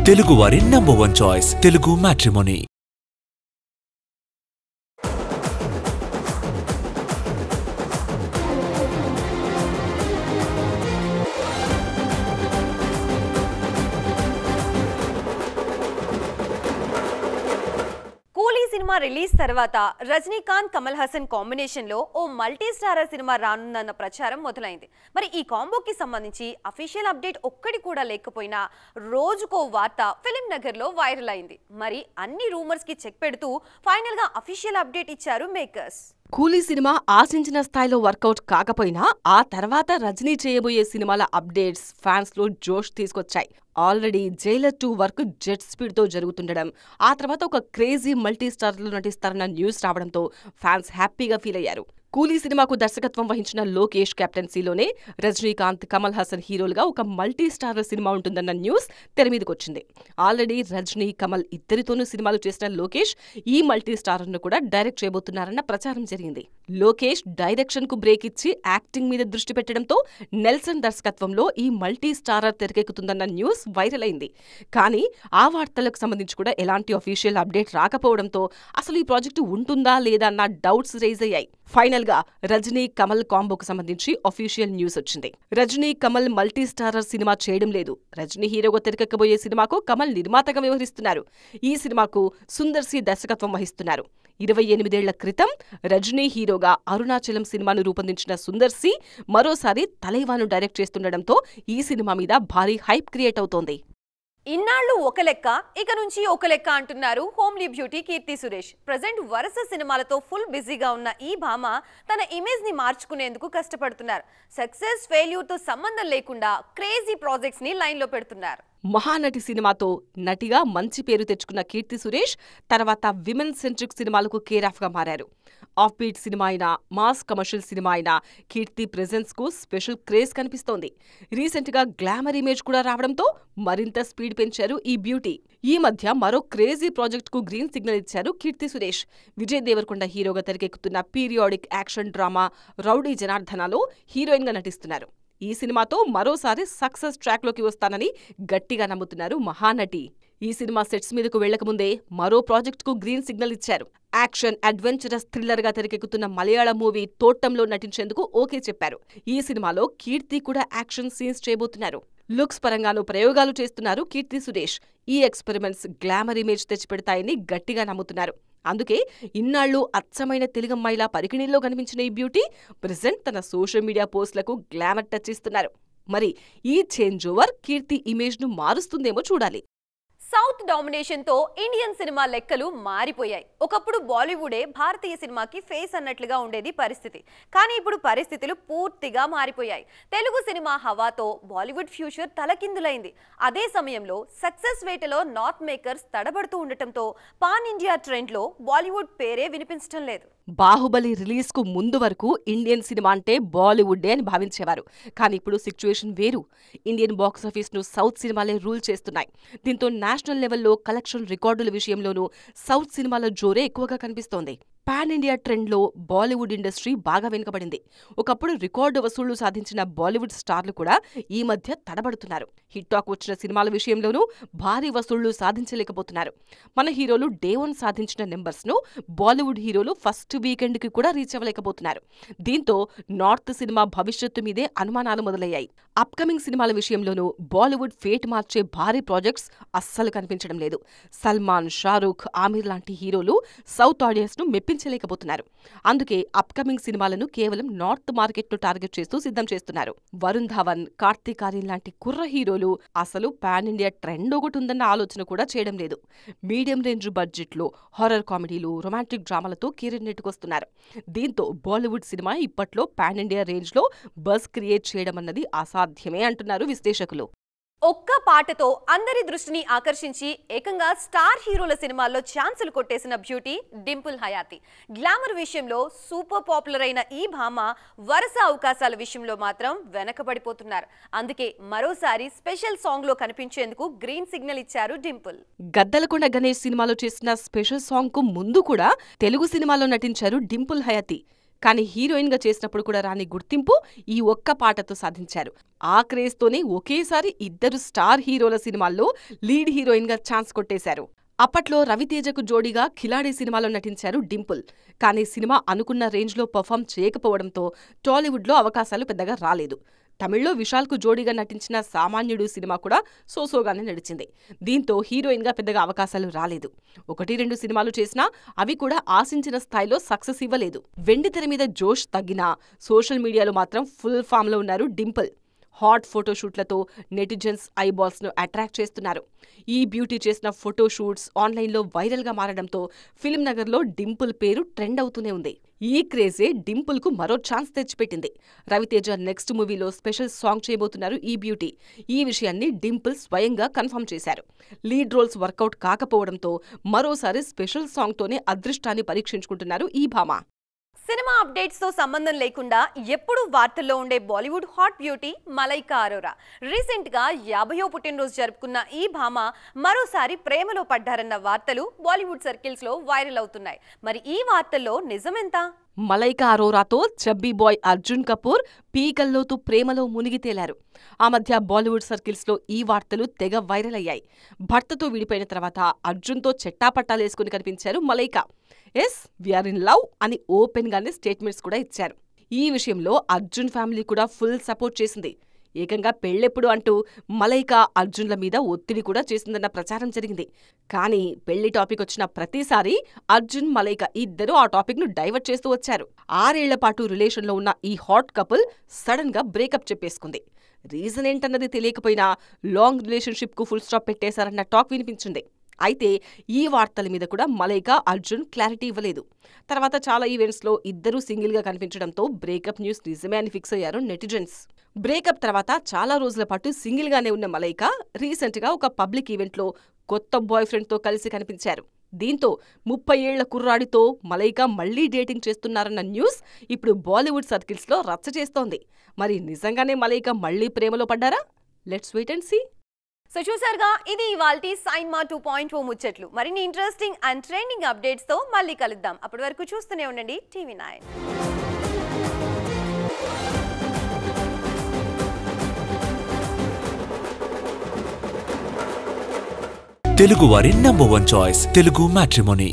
తెలుగువారి #1 choice Telugu matrimony. Cinema release తర్వాత Rajinikanth Kamal Haasan combination లో ఓ మల్టీ స్టారర్ సినిమా రానుందన్న ప్రచారం మొదలైంది. మరి ఈ కాంబోకి సంబంధించి అఫీషియల్ అప్డేట్ ఒక్కటి కూడా లేకపోయినా రోజుకో వార్త ఫిల్మ్ నగర్ లో వైరల్ అయింది. మరి అన్ని రూమర్స్ కి చెక్ పెడుతూ ఫైనల్ గా అఫీషియల్ అప్డేట్ ఇచ్చారు మేకర్స్. కూలీ సినిమా ఆశించిన స్థాయిలో వర్కౌట్ కాకపోయినా ఆ తర్వాత రజనీ చేయబోయే సినిమాల అప్డేట్స్ ఫ్యాన్స్ లో జోష్ తీసుకొచ్చాయి. Already Jailer 2 work jet speed తో జరుగుతుండడం, ఆ తర్వాత ఒక క్రేజీ మల్టీ స్టార్లు నటిస్తారన్న న్యూస్ రావడంతో ఫ్యాన్స్ హ్యాపీగా ఫీల్ అయ్యారు. కూలీ సినిమాకు దర్శకత్వం వహించిన లోకేష్ కెప్టెన్సీలోనే రజనీకాంత్, కమల్ హాసన్ హీరోలుగా ఒక మల్టీ స్టారర్ సినిమా ఉంటుందన్న న్యూస్ తెరమీదకొచ్చింది. ఆల్రెడీ రజనీ, కమల్ ఇద్దరితోనూ సినిమాలు చేసిన లోకేష్ ఈ మల్టీ స్టారర్ను కూడా డైరెక్ట్ చేయబోతున్నారన్న ప్రచారం జరిగింది. లోకేష్ డైరెక్షన్ కు బ్రేక్ ఇచ్చి యాక్టింగ్ మీద దృష్టి పెట్టడంతో నెల్సన్ దర్శకత్వంలో ఈ మల్టీ స్టారర్ తెరకెక్కుతుందన్న న్యూస్ వైరల్ అయింది. కానీ ఆ వార్తలకు సంబంధించి కూడా ఎలాంటి అఫీషియల్ అప్డేట్ రాకపోవడంతో అసలు ఈ ప్రాజెక్టు ఉంటుందా లేదా అన్న డౌట్స్ రైజ్ అయ్యాయి. ఫైనల్ గా రజనీ, కమల్ కాంబోకు సంబంధించి అఫీషియల్ న్యూస్ వచ్చింది. రజనీ, కమల్ మల్టీ స్టారర్ సినిమా చేయడం లేదు. రజనీ హీరోగా తెరకెక్కబోయే సినిమాకు కమల్ నిర్మాతగా వ్యవహరిస్తున్నారు. ఈ సినిమాకు సుందర్ సి దర్శకత్వం వహిస్తున్నారు. 28 ఏళ్ల క్రితం రజనీ హీరోగా అరుణాచలం సినిమాను రూపొందించిన సుందర్ సి మరోసారి తలైవాను డైరెక్ట్ చేస్తుండటంతో ఈ సినిమా మీద భారీ హైప్ క్రియేట్ అవుతోంది. ఇన్నాళ్లు ఒక లెక్క, ఇక నుంచి ఒక లెక్క అంటున్నారు homely beauty Keerthy Suresh. Present వరుస సినిమాలతో ఫుల్ బిజీగా ఉన్న ఈ భామ తన ఇమేజ్ ని మార్చుకునేందుకు కష్టపడుతున్నారు. సక్సెస్ ఫెయిల్యూర్ తో సంబంధం లేకుండా క్రేజీ ప్రాజెక్ట్స్ ని లైన్ లో పెడుతున్నారు. మహానటి సినిమాతో నటిగా మంచి పేరు తెచ్చుకున్న కీర్తి సురేష్ తర్వాత విమెన్ సెంట్రిక్ సినిమాలకు కేరాఫ్ గా మారారు. ఆఫ్ బీట్ సినిమా అయినా, మాస్ కమర్షియల్ సినిమా అయినా కీర్తి ప్రెజెన్స్ కు స్పెషల్ క్రేజ్ కనిపిస్తోంది. రీసెంట్ గా గ్లామర్ ఇమేజ్ కూడా రావడంతో మరింత స్పీడ్ పెంచారు ఈ బ్యూటీ. ఈ మధ్య మరో క్రేజీ ప్రాజెక్ట్ కు గ్రీన్ సిగ్నల్ ఇచ్చారు కీర్తి సురేష్. విజయ్ దేవరకొండ హీరోగా తెరకెక్కుతున్న పీరియాడిక్ యాక్షన్ డ్రామా రౌడీ జనార్దనలో హీరోయిన్ గా నటిస్తున్నారు. ఈ సినిమాతో మరోసారి సక్సెస్ ట్రాక్ లోకి వస్తానని గట్టిగా నమ్ముతున్నారు మహానటి. ఈ సినిమా సెట్స్ మీదకు వెళ్లకముందే మరో ప్రాజెక్ట్ కు గ్రీన్ సిగ్నల్ ఇచ్చారు. యాక్షన్ అడ్వెంచరస్ థ్రిల్లర్ గా తెరకెక్కుతున్న మలయాళ మూవీ తోటంలో నటించేందుకు ఓకే చెప్పారు. ఈ సినిమాలో కీర్తి కూడా యాక్షన్ సీన్స్ చేయబోతున్నారు. లుక్స్ పరంగానూ ప్రయోగాలు చేస్తున్నారు కీర్తి సురేష్. ఈ ఎక్స్పెరిమెంట్స్ గ్లామర్ ఇమేజ్ తెచ్చిపెడతాయని గట్టిగా నమ్ముతున్నారు. అందుకే ఇన్నాళ్లు అచ్చమైన తెలుగమ్మాయిలా పరికిణీల్లో కనిపించిన ఈ బ్యూటీ ప్రెజెంట్ తన సోషల్ మీడియా పోస్టులకు గ్లామర్ టచ్ ఇస్తున్నారు. మరి ఈ చేంజ్ ఓవర్ కీర్తి ఇమేజ్ ను మారుస్తుందేమో చూడాలి. సౌత్ డామినేషన్ తో ఇండియన్ సినిమా లెక్కలు మారిపోయాయి. ఒకప్పుడు బాలీవుడే భారతీయ సినిమాకి ఫేస్ అన్నట్లుగా ఉండేది పరిస్థితి. కానీ ఇప్పుడు పరిస్థితులు పూర్తిగా మారిపోయాయి. తెలుగు సినిమా హవాతో బాలీవుడ్ ఫ్యూచర్ తలకిందులైంది. అదే సమయంలో సక్సెస్ వేటలో నార్త్ మేకర్స్ తడబడుతూ ఉండటంతో పాన్ ఇండియా ట్రెండ్ లో బాలీవుడ్ పేరే వినిపించడం లేదు. బాహుబలి రిలీజ్ కు ముందు వరకు ఇండియన్ సినిమా అంటే బాలీవుడ్డే అని భావించేవారు. కానీ ఇప్పుడు సిచ్యువేషన్ వేరు. ఇండియన్ బాక్సాఫీస్ ను సౌత్ సినిమాలే రూల్ చేస్తున్నాయి. దీంతో నేషనల్ లెవెల్లో కలెక్షన్ రికార్డుల విషయంలోనూ సౌత్ సినిమాల జోరే ఎక్కువగా కనిపిస్తోంది. పాన్ ఇండియా ట్రెండ్లో బాలీవుడ్ ఇండస్ట్రీ బాగా వెనుకబడింది. ఒకప్పుడు రికార్డు వసూళ్లు సాధించిన బాలీవుడ్ స్టార్లు కూడా ఈ మధ్య తడబడుతున్నారు. హిట్ టాక్ వచ్చిన సినిమాల విషయంలోనూ భారీ వసూళ్లు సాధించలేకపోతున్నారు. మన హీరోలు డే 1 సాధించిన నెంబర్స్ ను బాలీవుడ్ హీరోలు ఫస్ట్ వీకెండ్ కి కూడా రీచ్ అవ్వలేకపోతున్నారు. దీంతో నార్త్ సినిమా భవిష్యత్తు మీదే అనుమానాలు మొదలయ్యాయి. అప్కమింగ్ సినిమాల విషయంలోనూ బాలీవుడ్ ఫేట్ మార్చే భారీ ప్రాజెక్ట్స్ అస్సలు కనిపించడం లేదు. సల్మాన్, షారూఖ్, ఆమిర్ లాంటి హీరోలు సౌత్ ఆడియన్స్ ను మెప్పించలేకపోతున్నారు. అందుకే అప్కమింగ్ సినిమాలను కేవలం నార్త్ మార్కెట్ ను టార్గెట్ చేస్తూ సిద్ధం చేస్తున్నారు. వరుణ్ ధవన్, కార్తీక్ ఆర్యన్ లాంటి కుర్ర హీరోలు అసలు పాన్ ఇండియా ట్రెండ్ ఒకటి ఉందన్న ఆలోచన కూడా చేయడం లేదు. మీడియం రేంజ్ బడ్జెట్ లో హారర్ కామెడీలు, రొమాంటిక్ డ్రామాలతో కెరీర్ నెట్టుకొస్తున్నారు. దీంతో బాలీవుడ్ సినిమా ఇప్పట్లో పాన్ ఇండియా రేంజ్ లో బజ్ క్రియేట్ చేయడం అన్నది అసాధ్యమే అంటున్నారు విశ్లేషకులు. ఒక్క పాటతో అందరి దృష్టిని ఆకర్షించి ఏకంగా స్టార్ హీరోల సినిమాల్లో ఛాన్సులు కొట్టేసిన బ్యూటీ డింపుల్ హయాతి. గ్లామర్ విషయంలో సూపర్ పాపులర్ అయిన ఈ భామ వరుస అవకాశాల విషయంలో మాత్రం వెనకబడిపోతున్నారు. అందుకే మరోసారి స్పెషల్ సాంగ్ లో కనిపించేందుకు గ్రీన్ సిగ్నల్ ఇచ్చారు డింపుల్. గద్దలకొండ గణేష్ సినిమాలో చేసిన స్పెషల్ సాంగ్ కు ముందు కూడా తెలుగు సినిమాలో నటించారు డింపుల్ హయాతి. కానీ హీరోయిన్ గా చేసినప్పుడు కూడా రాని గుర్తింపు ఈ ఒక్క పాటతో సాధించారు. ఆ క్రేజ్తోనే ఒకేసారి ఇద్దరు స్టార్ హీరోల సినిమాల్లో లీడ్ హీరోయిన్ గా ఛాన్స్ కొట్టేశారు. అప్పట్లో రవితేజకు జోడీగా ఖిలాడి సినిమాలో నటించారు డింపుల్. కానీ సినిమా అనుకున్న రేంజ్లో పర్ఫామ్ చేయకపోవడంతో టాలీవుడ్లో అవకాశాలు పెద్దగా రాలేదు. తమిళ్లో విశాల్కు జోడీగా నటించిన సామాన్యుడు సినిమా కూడా సోసోగానే నడిచింది. దీంతో హీరోయిన్గా పెద్దగా అవకాశాలు రాలేదు. 1-2 సినిమాలు చేసినా అవి కూడా ఆశించిన స్థాయిలో సక్సెస్ ఇవ్వలేదు. వెండితెర మీద జోష్ తగ్గినా సోషల్ మీడియాలో మాత్రం ఫుల్ ఫామ్లో ఉన్నారు డింపుల్. హాట్ ఫోటోషూట్లతో నెటిజన్స్ ఐబాల్స్ను అట్రాక్ట్ చేస్తున్నారు. ఈ బ్యూటీ చేసిన ఫోటోషూట్స్ ఆన్లైన్లో వైరల్గా మారడంతో ఫిల్మ్ నగర్లో డింపుల్ పేరు ట్రెండ్ అవుతూనే ఉంది. ఈ క్రేజే డింపుల్కు మరో ఛాన్స్ తెచ్చిపెట్టింది. రవితేజ నెక్స్ట్ మూవీలో స్పెషల్ సాంగ్ చేయబోతున్నారు ఈ బ్యూటీ. ఈ విషయాన్ని డింపుల్ స్వయంగా కన్ఫర్మ్ చేశారు. లీడ్ రోల్స్ వర్కౌట్ కాకపోవడంతో మరోసారి స్పెషల్ సాంగ్తోనే అదృష్టాన్ని పరీక్షించుకుంటున్నారు ఈ భామ. సినిమా అప్డేట్స్ తో సంబంధం లేకుండా ఎప్పుడు వార్తల్లో ఉండే Bollywood hot beauty Malaika Arora recent గా 50వ పుట్టినరోజు జరుపుకున్న ఈ భామ మరోసారి ప్రేమలో పడ్డారన్న వార్తలు బాలీవుడ్ సర్కిల్స్ లో వైరల్ అవుతున్నాయి. మరి ఈ వార్తల్లో నిజమెంత? మలైకా అరోరాతో చబ్బీ బాయ్ అర్జున్ కపూర్ పీకల్లోతు ప్రేమలో మునిగి తేలారు. ఆ మధ్య బాలీవుడ్ సర్కిల్స్లో ఈ వార్తలు తెగ వైరల్ అయ్యాయి. భర్తతో విడిపోయిన తర్వాత అర్జున్తో చెట్టాపట్టాలేసుకుని కనిపించారు Malaika. Yes we're in love అని ఓపెన్ గానే స్టేట్మెంట్స్ కూడా ఇచ్చారు. ఈ విషయంలో అర్జున్ ఫ్యామిలీ కూడా ఫుల్ సపోర్ట్ చేసింది. ఏకంగా పెళ్ళెప్పుడు అంటూ మలైకా అర్జున్ల మీద ఒత్తిడి కూడా చేసిందన్న ప్రచారం జరిగింది. కానీ పెళ్లి టాపిక్ వచ్చిన ప్రతిసారి అర్జున్ మలైకా ఇద్దరూ ఆ టాపిక్ ను డైవర్ట్ చేస్తూ వచ్చారు. 6 ఏళ్ల పాటు రిలేషన్లో ఉన్న ఈ హాట్ కపుల్ సడన్ గా బ్రేకప్ చెప్పేసుకుంది. రీజన్ ఏంటన్నది తెలియకపోయినా లాంగ్ రిలేషన్షిప్ కు ఫుల్ స్టాప్ పెట్టేశారన్న టాక్ వినిపించింది. అయితే ఈ వార్తల మీద కూడా మలైకా అర్జున్ క్లారిటీ ఇవ్వలేదు. తర్వాత చాలా ఈవెంట్స్లో ఇద్దరూ సింగిల్గా కనిపించడంతో బ్రేకప్ న్యూస్ నిజమే అని ఫిక్స్ అయ్యారు నెటిజన్స్. బ్రేకప్ తర్వాత చాలా రోజుల పాటు సింగిల్గానే ఉన్న మలైకా రీసెంట్గా ఒక పబ్లిక్ ఈవెంట్లో కొత్త బాయ్ ఫ్రెండ్తో కలిసి కనిపించారు. దీంతో 30 ఏళ్ల కుర్రాడితో మలైకా మళ్లీ డేటింగ్ చేస్తున్నారన్న న్యూస్ ఇప్పుడు బాలీవుడ్ సర్కిల్స్లో రచ్చ చేస్తోంది. మరి నిజంగానే మలైకా మళ్లీ ప్రేమలో పడ్డారా? Let's wait and see. So చూసారుగా, ఇది ఇవాల్టి సైన్మా 2.0 ముచ్చట్లు. మరిన్ని ఇంట్రెస్టింగ్ అండ్ ట్రెండింగ్ అప్డేట్స్ తో మళ్ళీ కలుద్దాం. అప్పటి వరకు చూస్తూనే ఉండండి TV9. తెలుగు వారి నంబర్ 1 చాయిస్ తెలుగు మ్యాట్రిమోనీ.